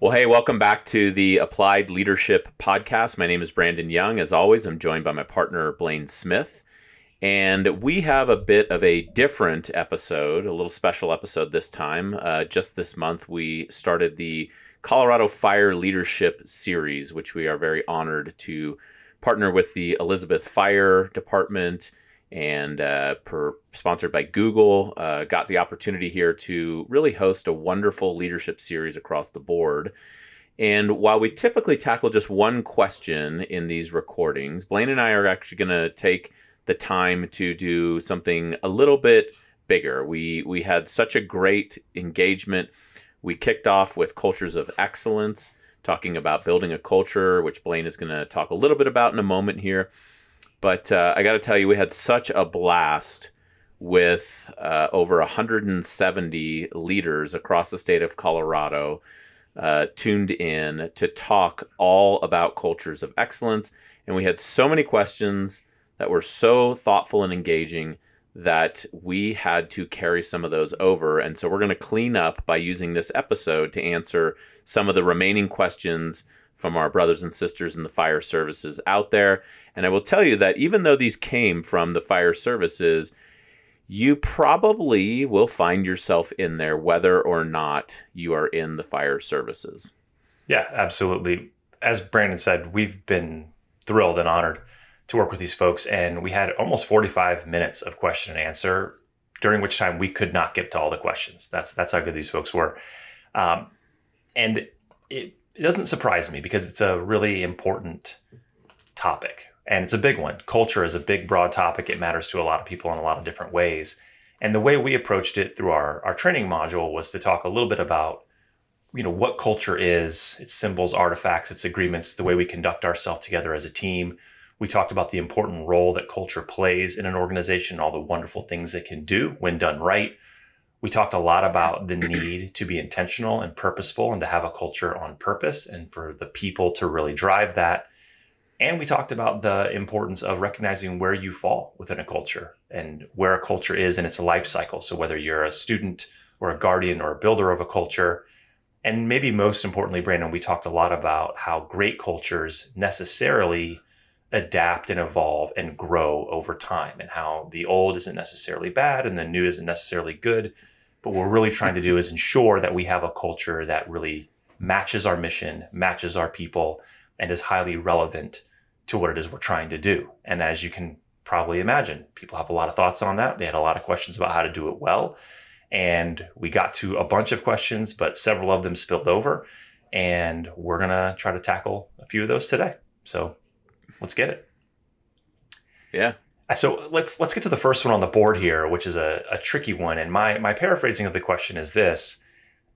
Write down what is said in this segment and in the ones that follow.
Well, hey, welcome back to the Applied Leadership Podcast. My name is Brandon Young. As always, I'm joined by my partner, Blaine Smith. And we have a bit of a different episode, a little special episode this time. Just this month, we started the Colorado Fire Leadership Series, which we are very honored to partner with the Elizabeth Fire Department and sponsored by Google. Got the opportunity here to really host a wonderful leadership series across the board. And while we typically tackle just one question in these recordings, Blaine and I are actually going to take the time to do something a little bit bigger. We had such a great engagement. We kicked off with Cultures of Excellence, talking about building a culture, which Blaine is going to talk a little bit about in a moment here. But I got to tell you, we had such a blast with over 170 leaders across the state of Colorado tuned in to talk all about cultures of excellence. And we had so many questions that were so thoughtful and engaging that we had to carry some of those over. And so we're going to clean up by using this episode to answer some of the remaining questions from our brothers and sisters in the fire services out there. And I will tell you that even though these came from the fire services, you probably will find yourself in there whether or not you are in the fire services. Yeah, absolutely. As Brandon said, we've been thrilled and honored to work with these folks. And we had almost 45 minutes of question and answer, during which time we could not get to all the questions. That's how good these folks were. And it doesn't surprise me because it's a really important topic. And it's a big one. Culture is a big, broad topic. It matters to a lot of people in a lot of different ways. And the way we approached it through our training module was to talk a little bit about, what culture is, its symbols, artifacts, its agreements, the way we conduct ourselves together as a team. We talked about the important role that culture plays in an organization, all the wonderful things it can do when done right. We talked a lot about the need to be intentional and purposeful and to have a culture on purpose and for the people to really drive that. And we talked about the importance of recognizing where you fall within a culture and where a culture is in its life cycle. So whether you're a student or a guardian or a builder of a culture, and maybe most importantly, Brandon, we talked a lot about how great cultures necessarily adapt and evolve and grow over time, and how the old isn't necessarily bad and the new isn't necessarily good. But what we're really trying to do is ensure that we have a culture that really matches our mission, matches our people, and is highly relevant to what it is we're trying to do. And as you can probably imagine, people have a lot of thoughts on that. They had a lot of questions about how to do it well. And we got to a bunch of questions, but several of them spilled over. And we're going to try to tackle a few of those today. So let's get it. Yeah. So let's get to the first one on the board here, which is a tricky one. And my paraphrasing of the question is this: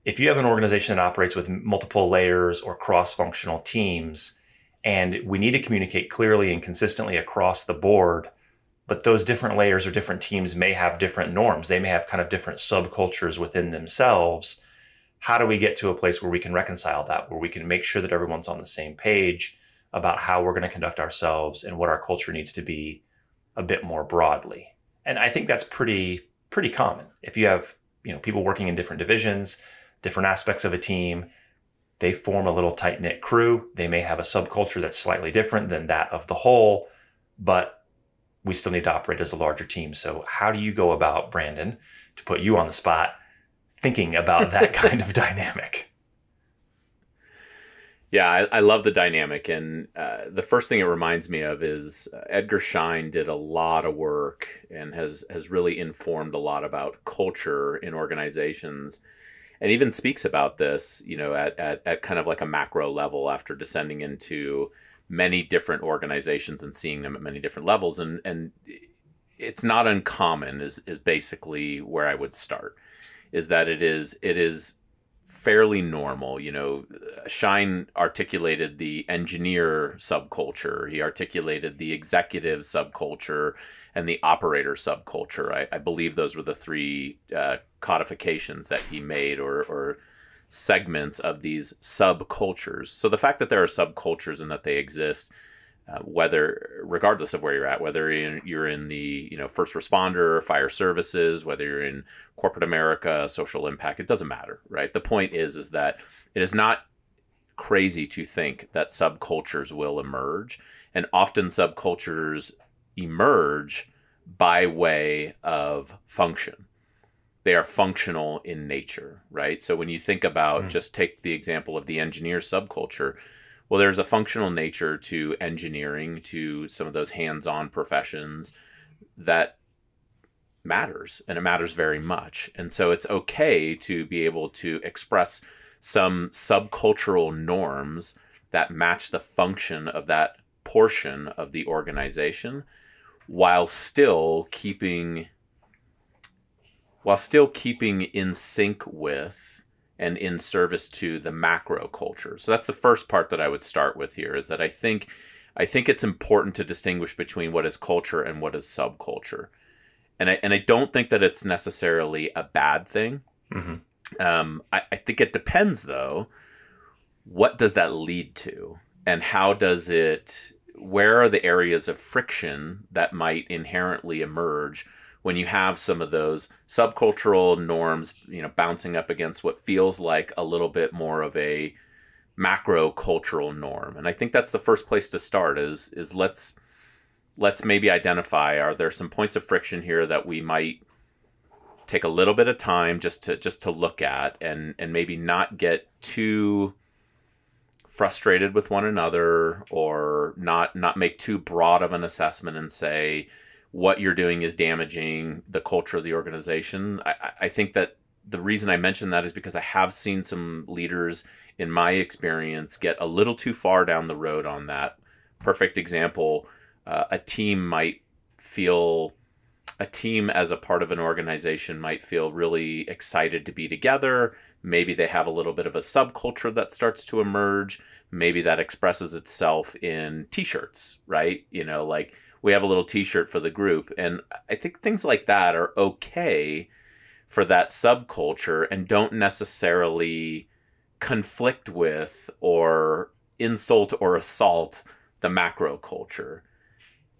if you have an organization that operates with multiple layers or cross-functional teams, and we need to communicate clearly and consistently across the board, but those different layers or different teams may have different norms. They may have kind of different subcultures within themselves. How do we get to a place where we can reconcile that, where we can make sure that everyone's on the same page about how we're going to conduct ourselves and what our culture needs to be a bit more broadly? And I think that's pretty common. If you have, people working in different divisions, different aspects of a team, they form a little tight-knit crew. They may have a subculture that's slightly different than that of the whole, but we still need to operate as a larger team. So how do you go about, Brandon, to put you on the spot, thinking about that kind of dynamic? Yeah, I love the dynamic. And the first thing it reminds me of is Edgar Schein did a lot of work and has really informed a lot about culture in organizations, and even speaks about this, at kind of like a macro level after descending into many different organizations and seeing them at many different levels. And it's not uncommon is basically where I would start, is that it is fairly normal. Schein articulated the engineer subculture. He articulated the executive subculture and the operator subculture. I believe those were the three codifications that he made or segments of these subcultures. So the fact that there are subcultures and that they exist, regardless of where you're at, whether you're in the first responder, fire services, whether you're in corporate America, social impact, it doesn't matter, right? The point is that it is not crazy to think that subcultures will emerge. And often subcultures emerge by way of function. They are functional in nature, right? So when you think about, just take the example of the engineer subculture, well, there's a functional nature to engineering, to some of those hands-on professions that matters, and it matters very much. And so it's okay to be able to express some subcultural norms that match the function of that portion of the organization while still keeping in sync with and in service to the macro culture. So that's the first part that I would start with here, is that I think it's important to distinguish between what is culture and what is subculture. And I don't think that it's necessarily a bad thing. I think it depends, though. What does that lead to? And where are the areas of friction that might inherently emerge when you have some of those subcultural norms, bouncing up against what feels like a little bit more of a macro cultural norm? And I think that's the first place to start is let's maybe identify, are there some points of friction here that we might take a little bit of time just to look at, and maybe not get too frustrated with one another, or not make too broad of an assessment and say what you're doing is damaging the culture of the organization. I think that the reason I mention that is because I have seen some leaders in my experience get a little too far down the road on that. Perfect example, a team as a part of an organization might feel really excited to be together. Maybe they have a little bit of a subculture that starts to emerge. Maybe that expresses itself in t-shirts, right? Like we have a little t-shirt for the group. And I think things like that are okay for that subculture and don't necessarily conflict with or insult or assault the macro culture.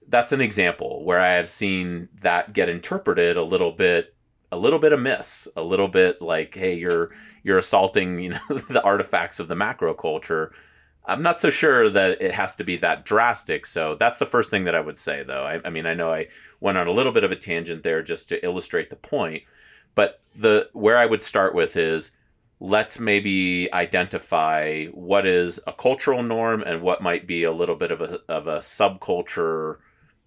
That's an example where I have seen that get interpreted a little bit amiss, a little bit like, hey, you're assaulting, the artifacts of the macro culture. I'm not so sure that it has to be that drastic. So that's the first thing that I would say, though. I mean, I know I went on a little bit of a tangent there just to illustrate the point, but where I would start with is, let's maybe identify what is a cultural norm and what might be a little bit of a subculture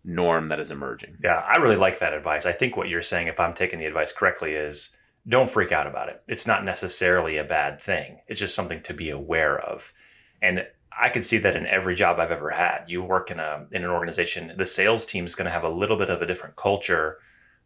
norm that is emerging. Yeah, I really like that advice. I think what you're saying, if I'm taking the advice correctly, is don't freak out about it. It's not necessarily a bad thing. It's just something to be aware of. And I could see that in every job I've ever had. You work in an organization, the sales team is going to have a little bit of a different culture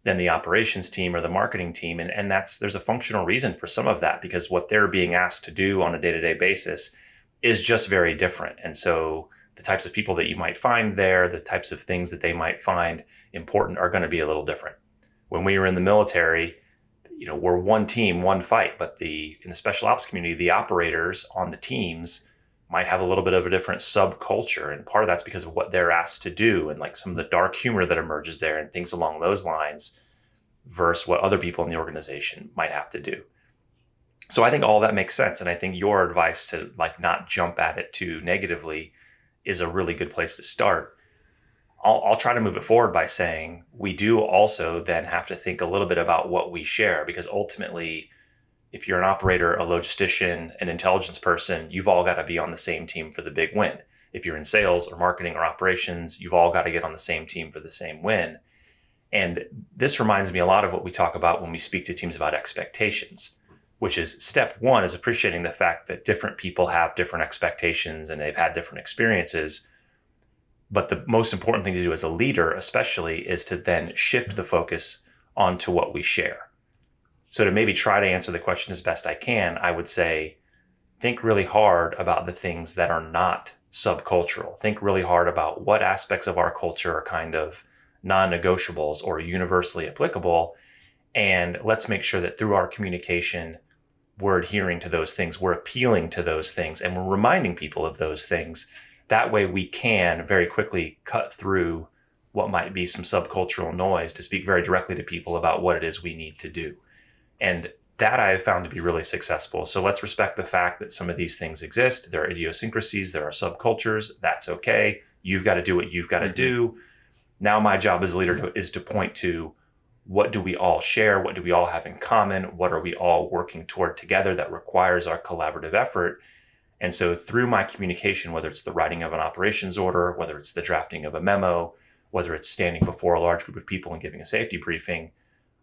than the operations team or the marketing team. And there's a functional reason for some of that, because what they're being asked to do on a day-to-day basis is just very different. And so the types of people that you might find there, the types of things that they might find important are going to be a little different. When we were in the military, we're one team, one fight, but in the special ops community, the operators on the teams might have a little bit of a different subculture. And part of that's because of what they're asked to do and like some of the dark humor that emerges there and things along those lines versus what other people in the organization might have to do. So I think all that makes sense. And I think your advice to like not jump at it too negatively is a really good place to start. I'll try to move it forward by saying we do also then have to think a little bit about what we share, because ultimately, if you're an operator, a logistician, an intelligence person, you've all got to be on the same team for the big win. If you're in sales or marketing or operations, you've all got to get on the same team for the same win. And this reminds me a lot of what we talk about when we speak to teams about expectations, which is step one is appreciating the fact that different people have different expectations and they've had different experiences. But the most important thing to do as a leader, especially, is to then shift the focus onto what we share. So to maybe try to answer the question as best I can, I would say, think really hard about the things that are not subcultural. Think really hard about what aspects of our culture are kind of non-negotiables or universally applicable. And let's make sure that through our communication, we're adhering to those things, we're appealing to those things, and we're reminding people of those things. That way we can very quickly cut through what might be some subcultural noise to speak very directly to people about what it is we need to do. And that I have found to be really successful. So let's respect the fact that some of these things exist. There are idiosyncrasies, there are subcultures. That's okay. You've got to do what you've got to do. Now my job as a leader is to point to, what do we all share? What do we all have in common? What are we all working toward together that requires our collaborative effort? And so through my communication, whether it's the writing of an operations order, whether it's the drafting of a memo, whether it's standing before a large group of people and giving a safety briefing,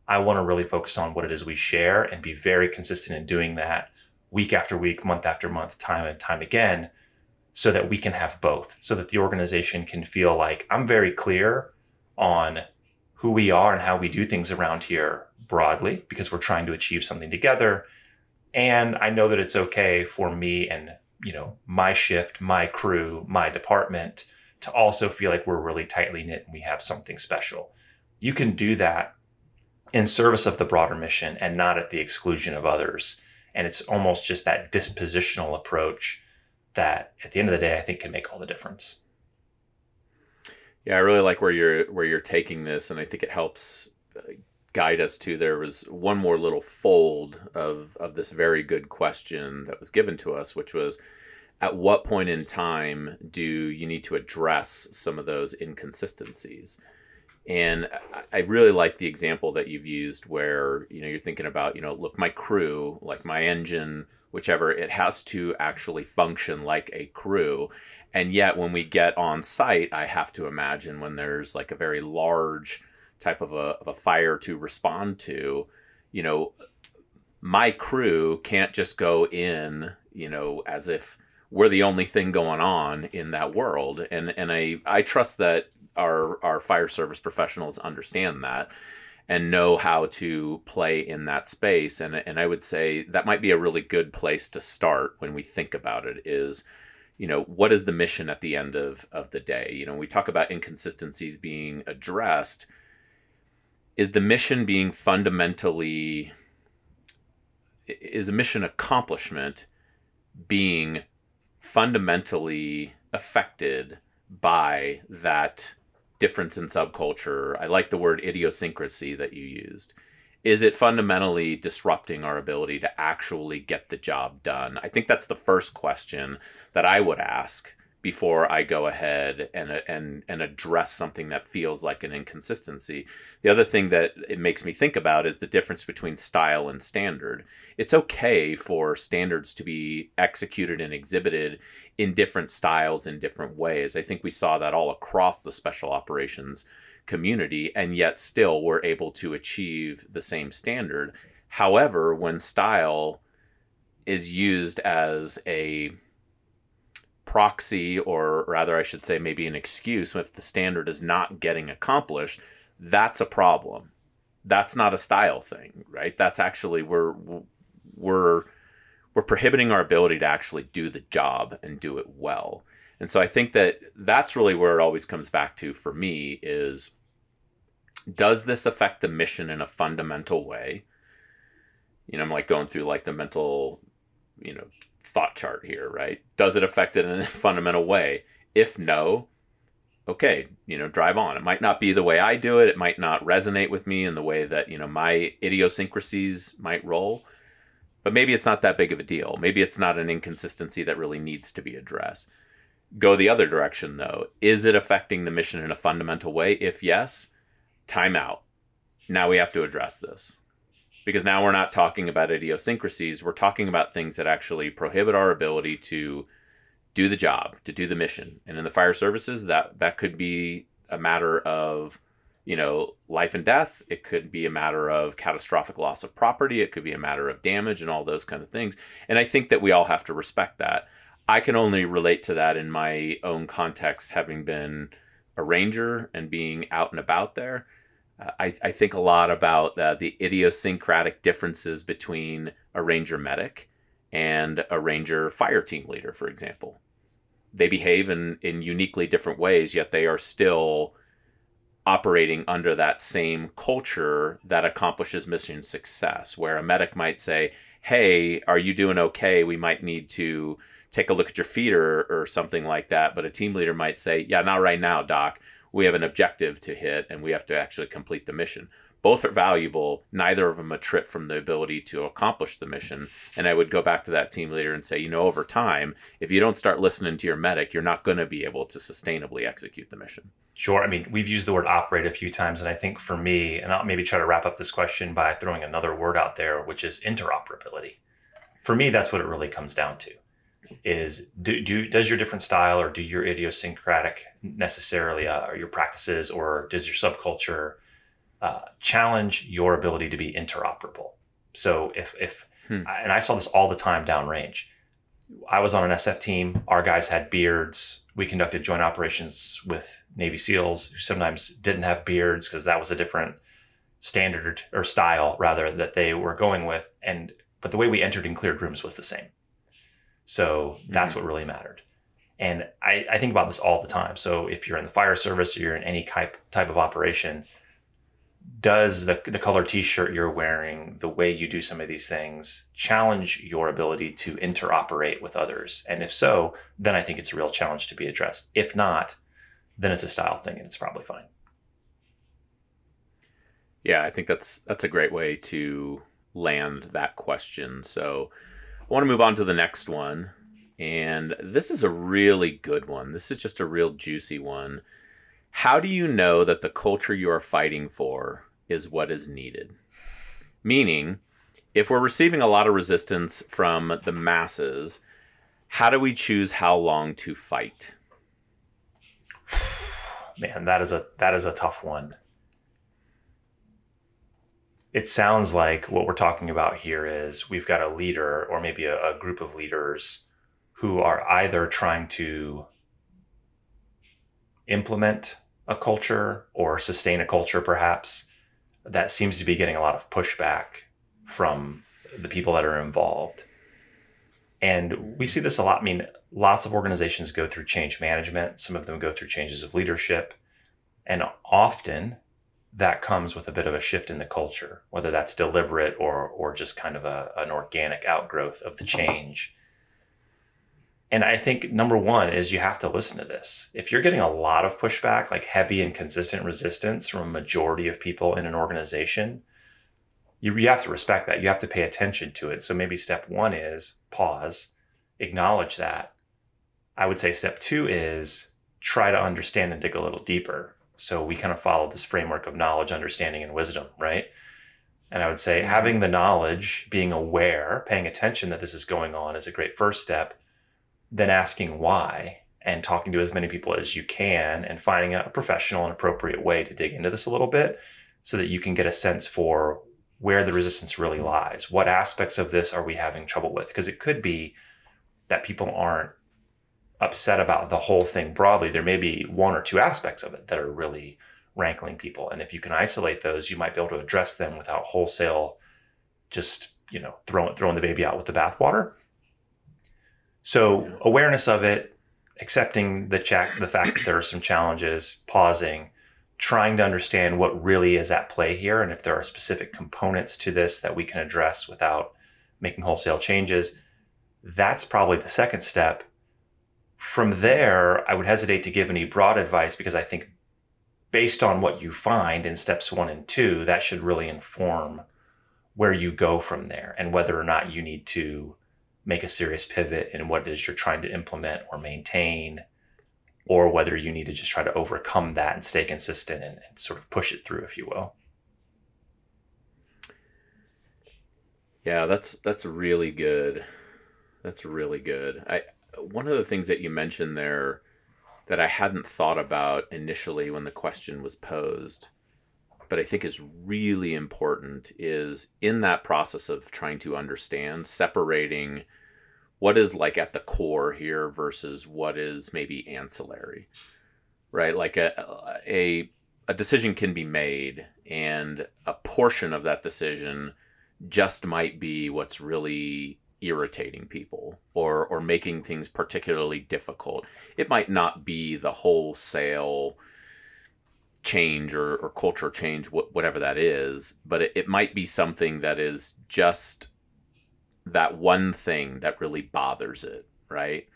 I want to really focus on what it is we share and be very consistent in doing that week after week, month after month, time and time again, so that we can have both, so that the organization can feel like I'm very clear on who we are and how we do things around here broadly, because we're trying to achieve something together. And I know that it's okay for me and, my shift, my crew, my department to also feel like we're really tightly knit and we have something special. You can do that in service of the broader mission and not at the exclusion of others. And it's almost just that dispositional approach that at the end of the day, I think can make all the difference. Yeah, I really like where you're taking this, and I think it helps guide us to, there was one more little fold of this very good question that was given to us, which was, at what point in time do you need to address some of those inconsistencies? And I really like the example that you've used where, you're thinking about, look, my crew, like my engine, whichever, it has to actually function like a crew. And yet when we get on site, I have to imagine when there's like a very large type of a fire to respond to, my crew can't just go in, as if we're the only thing going on in that world. And I trust that our fire service professionals understand that and know how to play in that space. And I would say that might be a really good place to start when we think about it is, what is the mission at the end of the day? We talk about inconsistencies being addressed. Is the mission being fundamentally, is a mission accomplishment being fundamentally affected by that difference in subculture? I like the word idiosyncrasy that you used. Is it fundamentally disrupting our ability to actually get the job done? I think that's the first question that I would ask before I go ahead and address something that feels like an inconsistency. The other thing that it makes me think about is the difference between style and standard. It's okay for standards to be executed and exhibited in different styles in different ways. I think we saw that all across the special operations community, and yet still we're able to achieve the same standard. However, when style is used as a proxy, or rather I should say maybe an excuse, if the standard is not getting accomplished, that's a problem. That's not a style thing, right? That's actually, we're prohibiting our ability to actually do the job and do it well. And so I think that that's really where it always comes back to for me is, does this affect the mission in a fundamental way? I'm like going through like the mental, thought chart here, right? Does it affect it in a fundamental way? If no, okay, drive on. It might not be the way I do it. It might not resonate with me in the way that, my idiosyncrasies might roll. But maybe it's not that big of a deal. Maybe it's not an inconsistency that really needs to be addressed. Go the other direction, though. Is it affecting the mission in a fundamental way? If yes, time out. Now we have to address this. Because now we're not talking about idiosyncrasies. We're talking about things that actually prohibit our ability to do the job, to do the mission. And in the fire services, that could be a matter of, life and death. It could be a matter of catastrophic loss of property. It could be a matter of damage and all those kind of things. And I think that we all have to respect that. I can only relate to that in my own context, having been a ranger and being out and about there. I think a lot about the idiosyncratic differences between a ranger medic and a ranger fire team leader, for example. They behave in uniquely different ways, yet they are still operating under that same culture that accomplishes mission success, where a medic might say, hey, are you doing okay? We might need to take a look at your feet or something like that. But a team leader might say, yeah, not right now, doc. We have an objective to hit and we have to actually complete the mission. Both are valuable. Neither of them a trip from the ability to accomplish the mission. And I would go back to that team leader and say, over time, if you don't start listening to your medic, you're not going to be able to sustainably execute the mission. Sure. I mean, we've used the word operate a few times. And I think for me, and I'll maybe try to wrap up this question by throwing another word out there, which is interoperability. For me, that's what it really comes down to. Is does your different style, or do your idiosyncratic necessarily or your practices, or does your subculture challenge your ability to be interoperable? So if and I saw this all the time downrange. I was on an SF team. Our guys had beards. We conducted joint operations with Navy SEALs who sometimes didn't have beards because that was a different standard or style rather that they were going with. But the way we entered and cleared rooms was the same. So that's what really mattered. And I think about this all the time. So if you're in the fire service or you're in any type of operation, does the color t-shirt you're wearing, the way you do some of these things, challenge your ability to interoperate with others? And if so, then I think it's a real challenge to be addressed. If not, then it's a style thing and it's probably fine. Yeah, I think that's a great way to land that question. So I want to move on to the next one. And this is a really good one. This is just a real juicy one. How do you know that the culture you are fighting for is what is needed? Meaning, if we're receiving a lot of resistance from the masses, how do we choose how long to fight? Man, that is a tough one. It sounds like what we're talking about here is we've got a leader or maybe a group of leaders who are either trying to implement a culture or sustain a culture, perhaps, that seems to be getting a lot of pushback from the people that are involved. And we see this a lot. I mean, lots of organizations go through change management. Some of them go through changes of leadership. And often that comes with a bit of a shift in the culture, whether that's deliberate or just kind of an organic outgrowth of the change. And I think number one is you have to listen to this. If you're getting a lot of pushback, like heavy and consistent resistance from a majority of people in an organization, you have to respect that. You have to pay attention to it. So maybe step one is pause, acknowledge that. I would say step two is try to understand and dig a little deeper. So we kind of follow this framework of knowledge, understanding, and wisdom, right? And I would say having the knowledge, being aware, paying attention that this is going on is a great first step. Then asking why and talking to as many people as you can and finding a professional and appropriate way to dig into this a little bit so that you can get a sense for where the resistance really lies. What aspects of this are we having trouble with? Because it could be that people aren't upset about the whole thing broadly. There may be one or two aspects of it that are really rankling people. And if you can isolate those, you might be able to address them without wholesale just, throwing the baby out with the bathwater. So awareness of it, accepting the fact that there are some challenges, pausing, trying to understand what really is at play here. And if there are specific components to this that we can address without making wholesale changes, that's probably the second step. From there, I would hesitate to give any broad advice because I think based on what you find in steps 1 and 2, that should really inform where you go from there and whether or not you need to make a serious pivot in what it is you're trying to implement or maintain, or whether you need to just try to overcome that and stay consistent and sort of push it through, if you will. Yeah, that's really good. That's really good. One of the things that you mentioned there that I hadn't thought about initially when the question was posed, but I think is really important, is in that process of trying to understand, separating what is like at the core here versus what is maybe ancillary, right? Like a decision can be made and a portion of that decision just might be what's really irritating people or making things particularly difficult. It might not be the wholesale change or culture change, whatever that is, but it might be something that is just that one thing that really bothers it, right?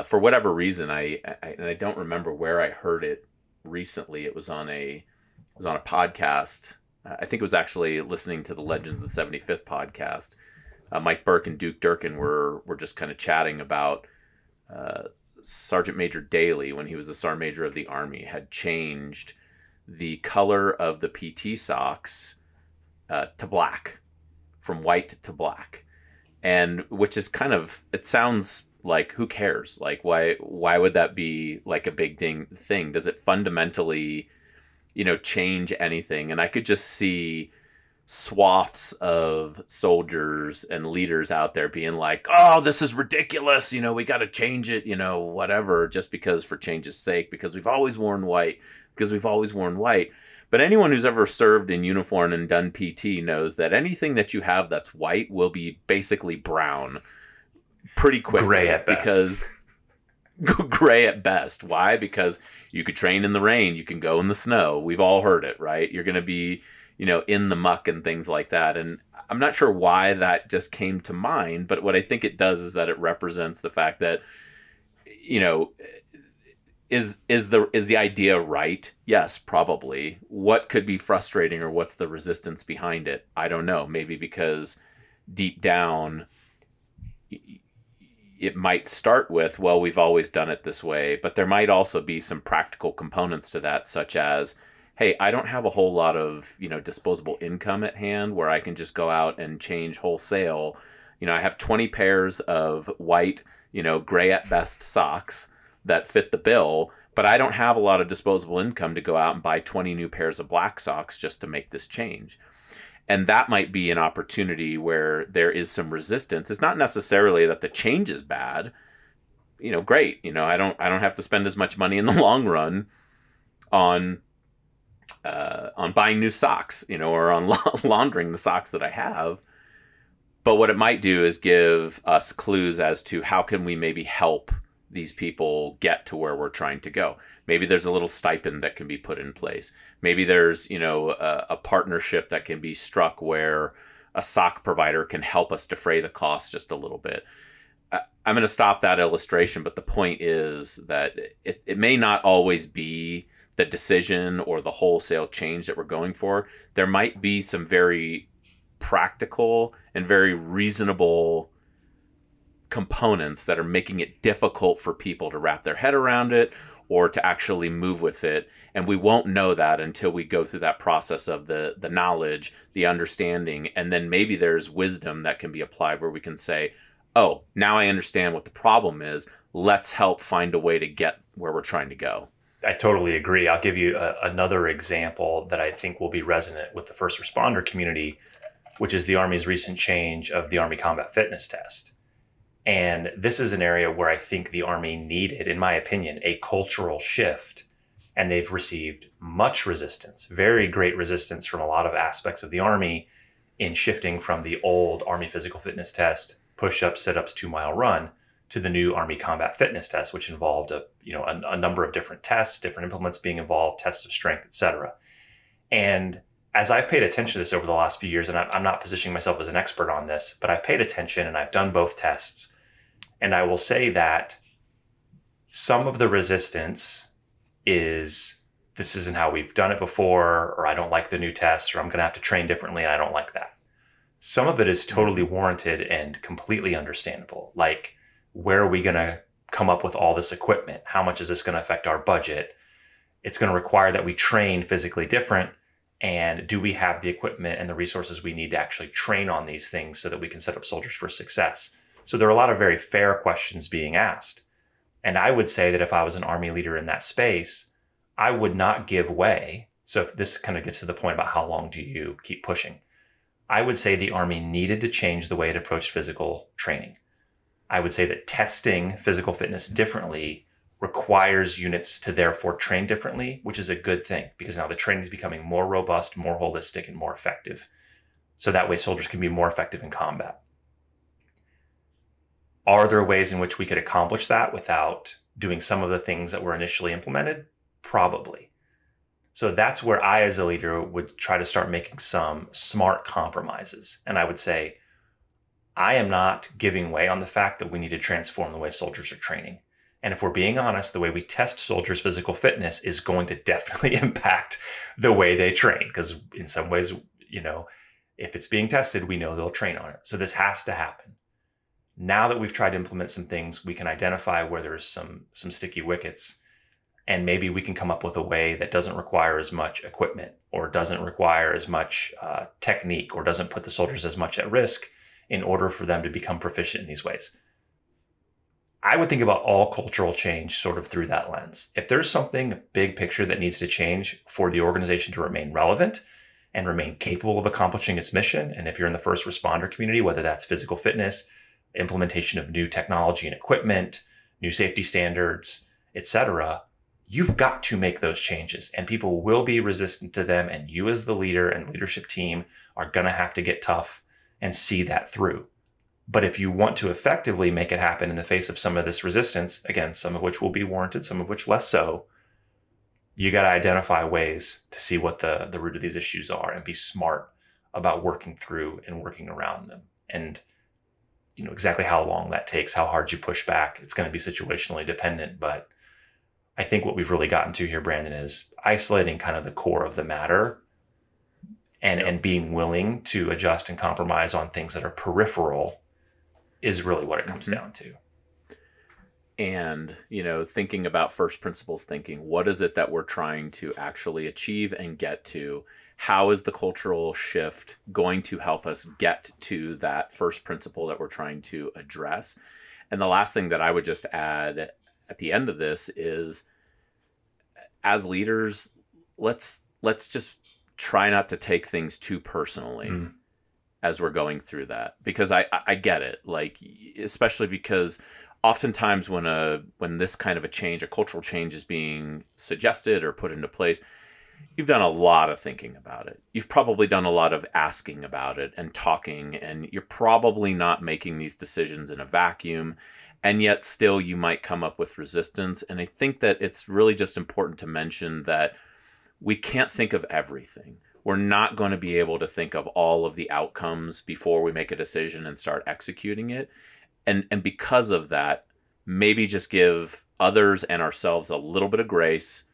For whatever reason, I don't remember where I heard it recently. It was on a podcast, I think it was actually listening to the Legends of the 75th podcast. Mike Burke and Duke Durkin were just kind of chatting about Sergeant Major Daly, when he was the Sergeant Major of the Army, had changed the color of the PT socks to black, from white to black. And which is kind of, it sounds like, who cares? Like, why would that be like a big thing? Does it fundamentally, change anything? And I could just see swaths of soldiers and leaders out there being like, oh, this is ridiculous. We got to change it, whatever, just because for change's sake, because we've always worn white, But anyone who's ever served in uniform and done PT knows that anything that you have that's white will be basically brown pretty quickly. Gray at best. Because gray at best. Why? Because you could train in the rain. You can go in the snow. We've all heard it, right? You're going to be, in the muck and things like that. And I'm not sure why that just came to mind, but what I think it does is that it represents the fact that, is the idea right? Yes, probably. What could be frustrating, or what's the resistance behind it? I don't know. Maybe because deep down it might start with, well, we've always done it this way, but there might also be some practical components to that, such as, hey, I don't have a whole lot of, disposable income at hand where I can just go out and change wholesale. I have 20 pairs of white, gray at best socks that fit the bill, but I don't have a lot of disposable income to go out and buy 20 new pairs of black socks just to make this change. And that might be an opportunity where there is some resistance. It's not necessarily that the change is bad. Great. I don't have to spend as much money in the long run on buying new socks, or on laundering the socks that I have. But what it might do is give us clues as to how can we maybe help these people get to where we're trying to go. Maybe there's a little stipend that can be put in place. Maybe there's, a partnership that can be struck where a sock provider can help us defray the cost just a little bit. I'm going to stop that illustration, but the point is that it may not always be the decision or the wholesale change that we're going for. There might be some very practical and very reasonable components that are making it difficult for people to wrap their head around it or to actually move with it. And we won't know that until we go through that process of the knowledge, the understanding, and then maybe there's wisdom that can be applied where we can say, oh, now I understand what the problem is. Let's help find a way to get where we're trying to go. I totally agree. I'll give you another example that I think will be resonant with the first responder community, which is the Army's recent change of the Army Combat Fitness Test. And this is an area where I think the Army needed, in my opinion, a cultural shift. And they've received much resistance, very great resistance from a lot of aspects of the Army in shifting from the old Army Physical Fitness Test, push-ups, sit-ups, 2-mile run, to the new Army Combat Fitness Test, which involved a number of different tests, different implements being involved, tests of strength, etc. And as I've paid attention to this over the last few years, and I'm not positioning myself as an expert on this, but I've paid attention and I've done both tests. And I will say that some of the resistance is, this isn't how we've done it before, or I don't like the new test, or I'm going to have to train differently, and I don't like that. Some of it is totally warranted and completely understandable. Like, where are we going to come up with all this equipment? How much is this going to affect our budget? It's going to require that we train physically different. And do we have the equipment and the resources we need to actually train on these things so that we can set up soldiers for success? So there are a lot of very fair questions being asked. And I would say that if I was an Army leader in that space, I would not give way. So if this kind of gets to the point about how long do you keep pushing, I would say the Army needed to change the way it approached physical training. I would say that testing physical fitness differently requires units to therefore train differently, which is a good thing because now the training is becoming more robust, more holistic, and more effective. So that way soldiers can be more effective in combat. Are there ways in which we could accomplish that without doing some of the things that were initially implemented? Probably. So that's where I, as a leader, would try to start making some smart compromises. And I would say, I am not giving way on the fact that we need to transform the way soldiers are training. And if we're being honest, the way we test soldiers' physical fitness is going to definitely impact the way they train. Because in some ways, if it's being tested, we know they'll train on it. So this has to happen. Now that we've tried to implement some things, we can identify where there's some sticky wickets, and maybe we can come up with a way that doesn't require as much equipment or doesn't require as much technique or doesn't put the soldiers as much at risk in order for them to become proficient in these ways. I would think about all cultural change sort of through that lens. If there's something big picture that needs to change for the organization to remain relevant and remain capable of accomplishing its mission, and if you're in the first responder community, whether that's physical fitness, implementation of new technology and equipment, new safety standards, etc., you've got to make those changes, and people will be resistant to them. And you as the leader and leadership team are going to have to get tough and see that through. But if you want to effectively make it happen in the face of some of this resistance, again, some of which will be warranted, some of which less so, you got to identify ways to see what the root of these issues are and be smart about working through and working around them. And exactly how long that takes, how hard you push back, it's going to be situationally dependent. But I think what we've really gotten to here, Brandon, is isolating kind of the core of the matter and being willing to adjust and compromise on things that are peripheral is really what it comes down to. And, thinking about first principles thinking, what is it that we're trying to actually achieve and get to? How is the cultural shift going to help us get to that first principle that we're trying to address? And the last thing that I would just add at the end of this is, as leaders, let's just try not to take things too personally as we're going through that, because I get it, like, especially because oftentimes when this kind of a cultural change is being suggested or put into place, you've done a lot of thinking about it. You've probably done a lot of asking about it and talking, and you're probably not making these decisions in a vacuum. And yet still you might come up with resistance. And I think that it's really just important to mention that we can't think of everything. We're not going to be able to think of all of the outcomes before we make a decision and start executing it. And because of that, maybe just give others and ourselves a little bit of grace,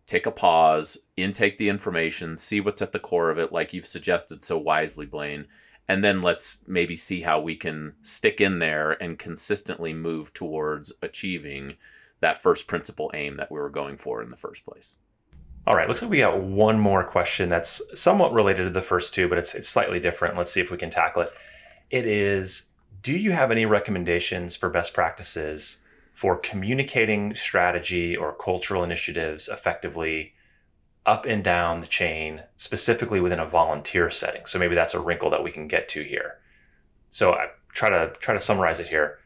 take a pause, intake the information, see what's at the core of it, like you've suggested so wisely, Blaine. And then let's maybe see how we can stick in there and consistently move towards achieving that first principle aim that we were going for in the first place. All right, looks like we got one more question that's somewhat related to the first two, but it's slightly different. Let's see if we can tackle it. It is, do you have any recommendations for best practices for communicating strategy or cultural initiatives effectively up and down the chain, specifically within a volunteer setting? So maybe that's a wrinkle that we can get to here. So I try to summarize it here.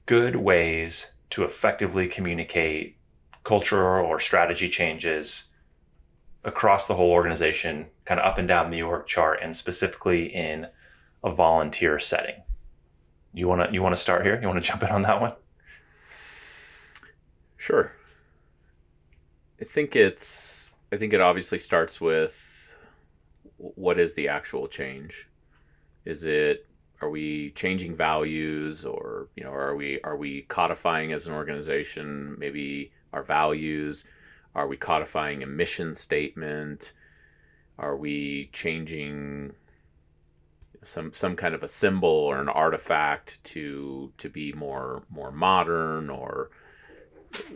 Good ways to effectively communicate cultural or strategy changes across the whole organization, kind of up and down the org chart, and specifically in a volunteer setting. You want to start here? You want to jump in on that one? Sure. I think it obviously starts with, what is the actual change? Are we changing values, or are we codifying as an organization maybe our values? Are we codifying a mission statement? Are we changing some kind of a symbol or an artifact to be more modern, or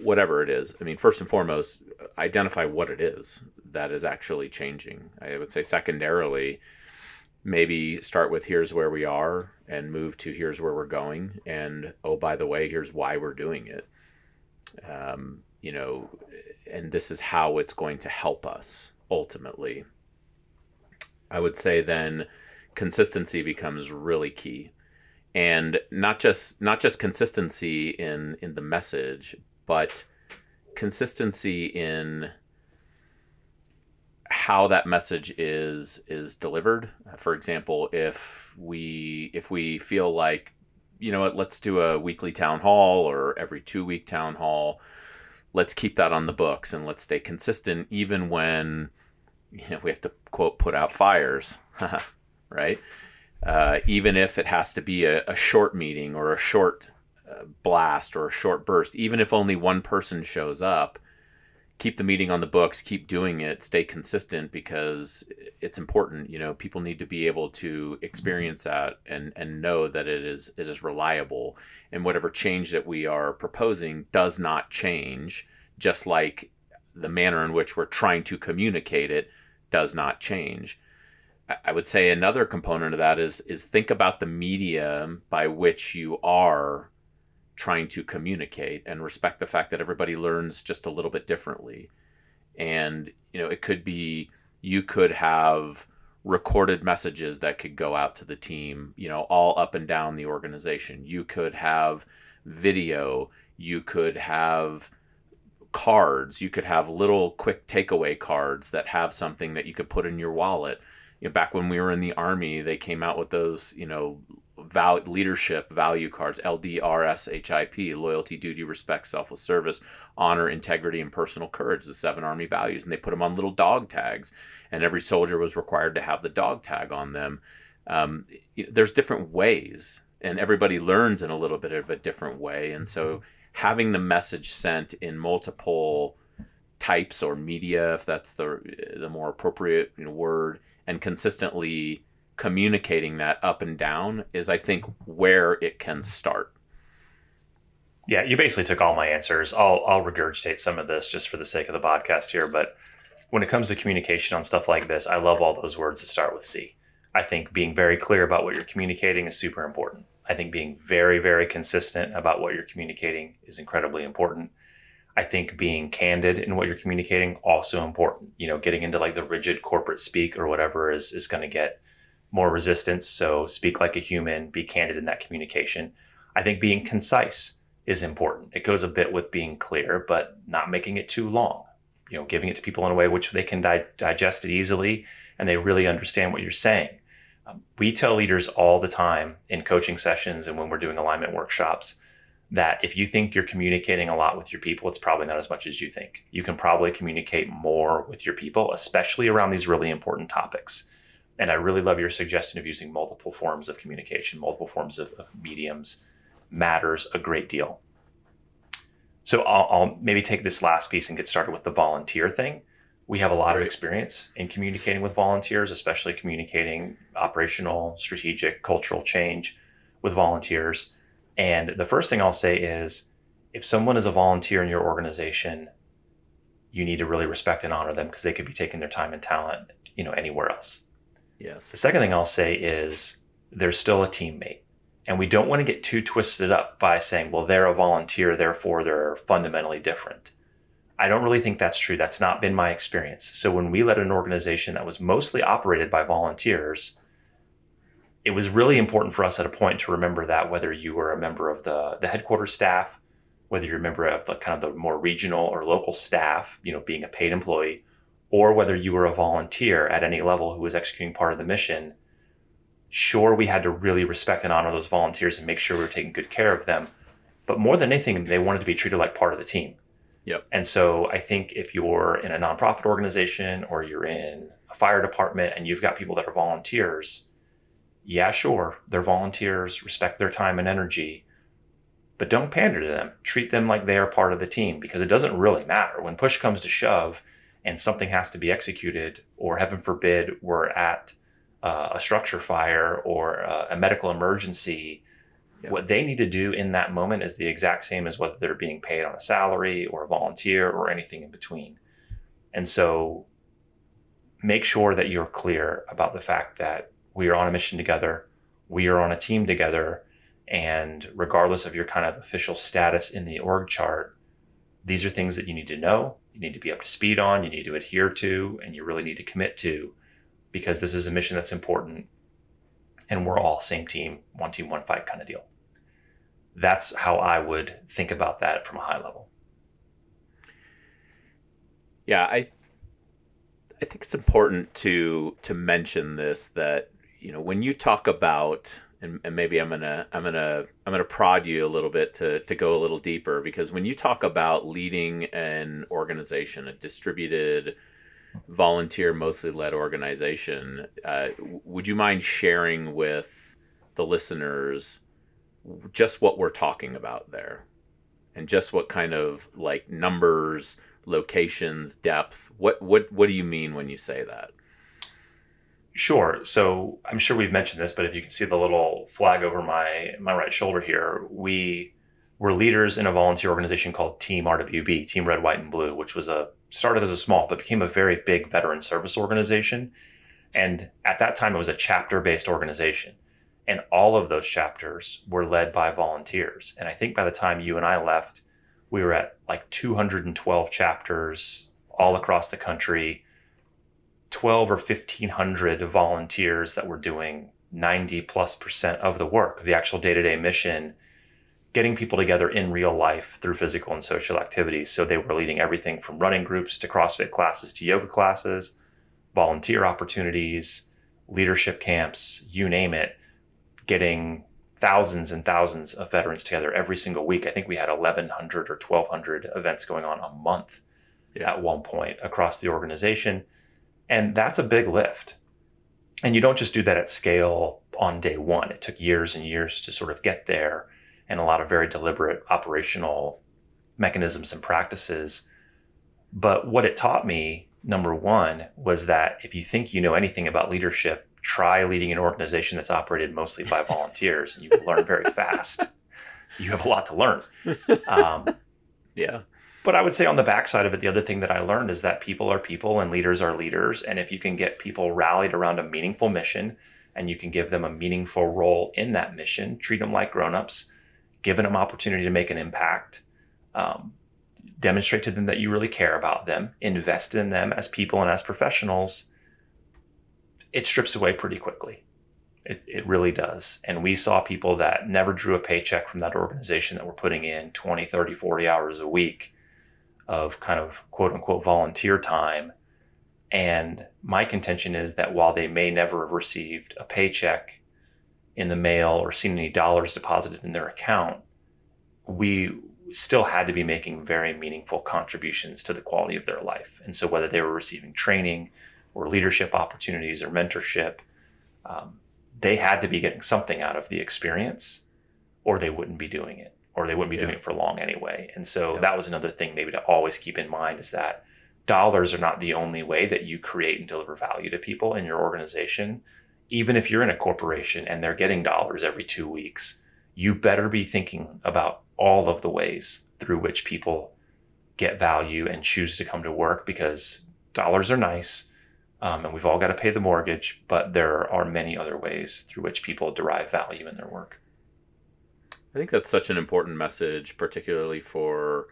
whatever it is? I mean, first and foremost, identify what it is that is actually changing. I would say secondarily, maybe start with here's where we are and move to here's where we're going. And, oh, by the way, here's why we're doing it. And this is how it's going to help us ultimately. I would say then consistency becomes really key. And not just consistency in the message, but consistency in how that message is delivered. For example, if we feel like, let's do a weekly town hall or every 2-week town hall, let's keep that on the books and let's stay consistent even when we have to, quote, put out fires, right? Even if it has to be a short meeting or a short blast or a short burst, even if only one person shows up, keep the meeting on the books, keep doing it, stay consistent, because it's important. People need to be able to experience that and know that it is reliable, and whatever change that we are proposing does not change, just like the manner in which we're trying to communicate it does not change. I would say another component of that is think about the medium by which you are trying to communicate, and respect the fact that everybody learns just a little bit differently. And it could be, you could have recorded messages that could go out to the team, all up and down the organization. You could have video, you could have cards, you could have little quick takeaway cards that have something that you could put in your wallet. Back when we were in the Army, they came out with those, leadership value cards, LDRSHIP: loyalty, duty, respect, selfless service, honor, integrity, and personal courage, the 7 Army values. And they put them on little dog tags, and every soldier was required to have the dog tag on them. There's different ways, and everybody learns in a little bit of a different way. And so having the message sent in multiple types or media, if that's the more appropriate word, and consistently communicating that up and down is, I think, where it can start. Yeah, you basically took all my answers. I'll regurgitate some of this just for the sake of the podcast here. But when it comes to communication on stuff like this, I love all those words that start with C. I think being very clear about what you're communicating is super important. I think being very, very consistent about what you're communicating is incredibly important. I think being candid in what you're communicating, also important. Getting into like the rigid corporate speak or whatever is going to get more resistance. So speak like a human, be candid in that communication. I think being concise is important. It goes a bit with being clear, but not making it too long. Giving it to people in a way which they can digest it easily and they really understand what you're saying. We tell leaders all the time in coaching sessions and when we're doing alignment workshops that if you think you're communicating a lot with your people, it's probably not as much as you think. You can probably communicate more with your people, especially around these really important topics. And I really love your suggestion of using multiple forms of communication, multiple forms of mediums matters a great deal. So I'll maybe take this last piece and get started with the volunteer thing. We have a lot of experience in communicating with volunteers, especially communicating operational, strategic, cultural change with volunteers. And the first thing I'll say is, if someone is a volunteer in your organization, you need to really respect and honor them because they could be taking their time and talent, anywhere else. Yes. The second thing I'll say is they're still a teammate. And we don't want to get too twisted up by saying, well, they're a volunteer, therefore they're fundamentally different. I don't really think that's true. That's not been my experience. So when we led an organization that was mostly operated by volunteers, it was really important for us at a point to remember that whether you were a member of the headquarters staff, whether you're a member of the kind of the more regional or local staff, being a paid employee, or whether you were a volunteer at any level who was executing part of the mission, sure, we had to really respect and honor those volunteers and make sure we were taking good care of them. But more than anything, they wanted to be treated like part of the team. Yep. And so I think if you're in a nonprofit organization or you're in a fire department and you've got people that are volunteers, yeah, sure, they're volunteers, respect their time and energy, but don't pander to them. Treat them like they are part of the team, because it doesn't really matter. When push comes to shove and something has to be executed, or heaven forbid, we're at a structure fire or a medical emergency, what they need to do in that moment is the exact same as whether they're being paid on a salary or a volunteer or anything in between. And so make sure that you're clear about the fact that we are on a mission together, we are on a team together, and regardless of your kind of official status in the org chart, these are things that you need to know, you need to be up to speed on, you need to adhere to, and you really need to commit to, because this is a mission that's important and we're all same team, one fight kind of deal. That's how I would think about that from a high level. Yeah, I think it's important to mention this, that when you talk about, and maybe I'm gonna prod you a little bit to go a little deeper, because when you talk about leading an organization, a distributed, volunteer mostly led organization, would you mind sharing with the listeners just what we're talking about there, and just what kind of like numbers, locations, depth. What do you mean when you say that? Sure. So I'm sure we've mentioned this, but if you can see the little flag over my right shoulder here, we were leaders in a volunteer organization called Team RWB, Team Red, White, and Blue, which was started as a small but became a very big veteran service organization. And at that time, it was a chapter-based organization. And all of those chapters were led by volunteers. And I think by the time you and I left, we were at like 212 chapters all across the country, 12 or 1,500 volunteers that were doing 90+% of the work, the actual day-to-day mission, getting people together in real life through physical and social activities. So they were leading everything from running groups to CrossFit classes to yoga classes, volunteer opportunities, leadership camps, you name it, getting thousands and thousands of veterans together every single week. I think we had 1,100 or 1,200 events going on a month at one point across the organization. And that's a big lift. And you don't just do that at scale on day one. It took years and years to sort of get there, and a lot of very deliberate operational mechanisms and practices. But what it taught me, number one, was that if you think you know anything about leadership, try leading an organization that's operated mostly by volunteers, and you will learn very fast. You have a lot to learn. Yeah. But I would say on the backside of it, the other thing that I learned is that people are people and leaders are leaders. And if you can get people rallied around a meaningful mission and you can give them a meaningful role in that mission, treat them like grownups, giving them opportunity to make an impact, demonstrate to them that you really care about them, invest in them as people and as professionals, it strips away pretty quickly. It really does. And we saw people that never drew a paycheck from that organization that were putting in 20, 30, 40 hours a week of kind of quote unquote volunteer time. And my contention is that while they may never have received a paycheck in the mail or seen any dollars deposited in their account, we still had to be making very meaningful contributions to the quality of their life. And so whether they were receiving training or leadership opportunities or mentorship, they had to be getting something out of the experience, or they wouldn't be doing it. Or they wouldn't be doing it for long anyway. And so that was another thing maybe to always keep in mind, is that dollars are not the only way that you create and deliver value to people in your organization. Even if you're in a corporation and they're getting dollars every 2 weeks, you better be thinking about all of the ways through which people get value and choose to come to work, because dollars are nice, and we've all got to pay the mortgage, but there are many other ways through which people derive value in their work. I think that's such an important message, particularly for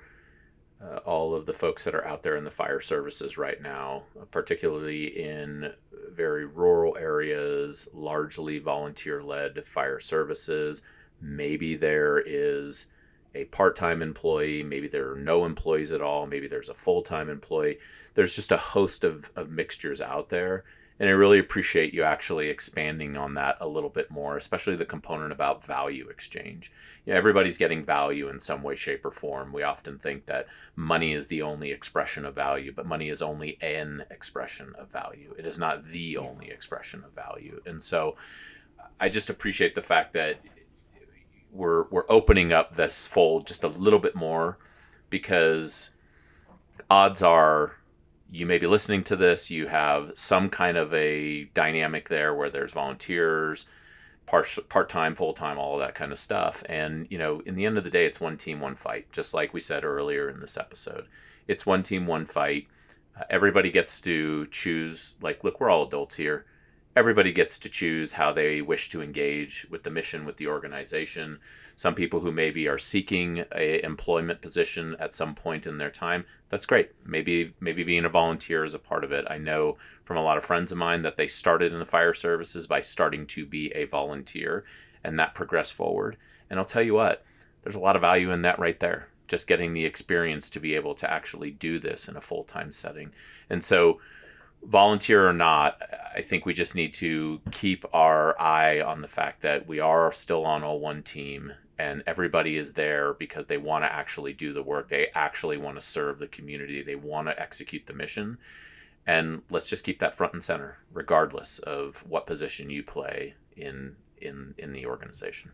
all of the folks that are out there in the fire services right now, particularly in very rural areas, largely volunteer-led fire services. Maybe there is a part-time employee, maybe there are no employees at all, maybe there's a full-time employee. There's just a host of mixtures out there. And I really appreciate you actually expanding on that a little bit more, especially the component about value exchange. You know, everybody's getting value in some way, shape, or form. We often think that money is the only expression of value, but money is only an expression of value. It is not the only expression of value. And so I just appreciate the fact that we're opening up this fold just a little bit more, because odds are, you may be listening to this, you have some kind of a dynamic there where there's volunteers, part-time, full-time, all of that kind of stuff. And, you know, in the end of the day, it's one team, one fight, just like we said earlier in this episode. It's one team, one fight. Everybody gets to choose, like, look, we're all adults here. Everybody gets to choose how they wish to engage with the mission, with the organization. Some people who maybe are seeking a employment position at some point in their time, that's great. Maybe being a volunteer is a part of it. I know from a lot of friends of mine that they started in the fire services by starting to be a volunteer, and that progressed forward. And I'll tell you what, there's a lot of value in that right there. Just getting the experience to be able to actually do this in a full-time setting. And so, volunteer or not, I think we just need to keep our eye on the fact that we are still on all one team, and everybody is there because they want to actually do the work. They actually want to serve the community. They want to execute the mission. And let's just keep that front and center, regardless of what position you play in the organization.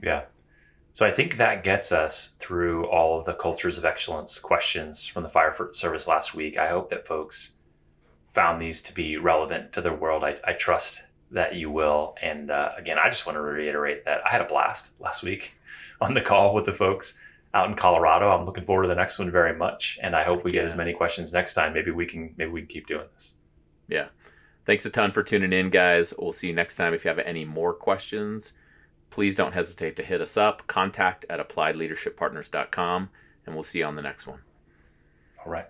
Yeah. So I think that gets us through all of the cultures of excellence questions from the fire service last week. I hope that folks found these to be relevant to their world. I trust that you will. And again, I just want to reiterate that I had a blast last week on the call with the folks out in Colorado. I'm looking forward to the next one very much. And I hope we get as many questions next time. Maybe we can keep doing this. Yeah. Thanks a ton for tuning in, guys. We'll see you next time. If you have any more questions, please don't hesitate to hit us up. Contact@appliedleadershippartners.com, and we'll see you on the next one. All right.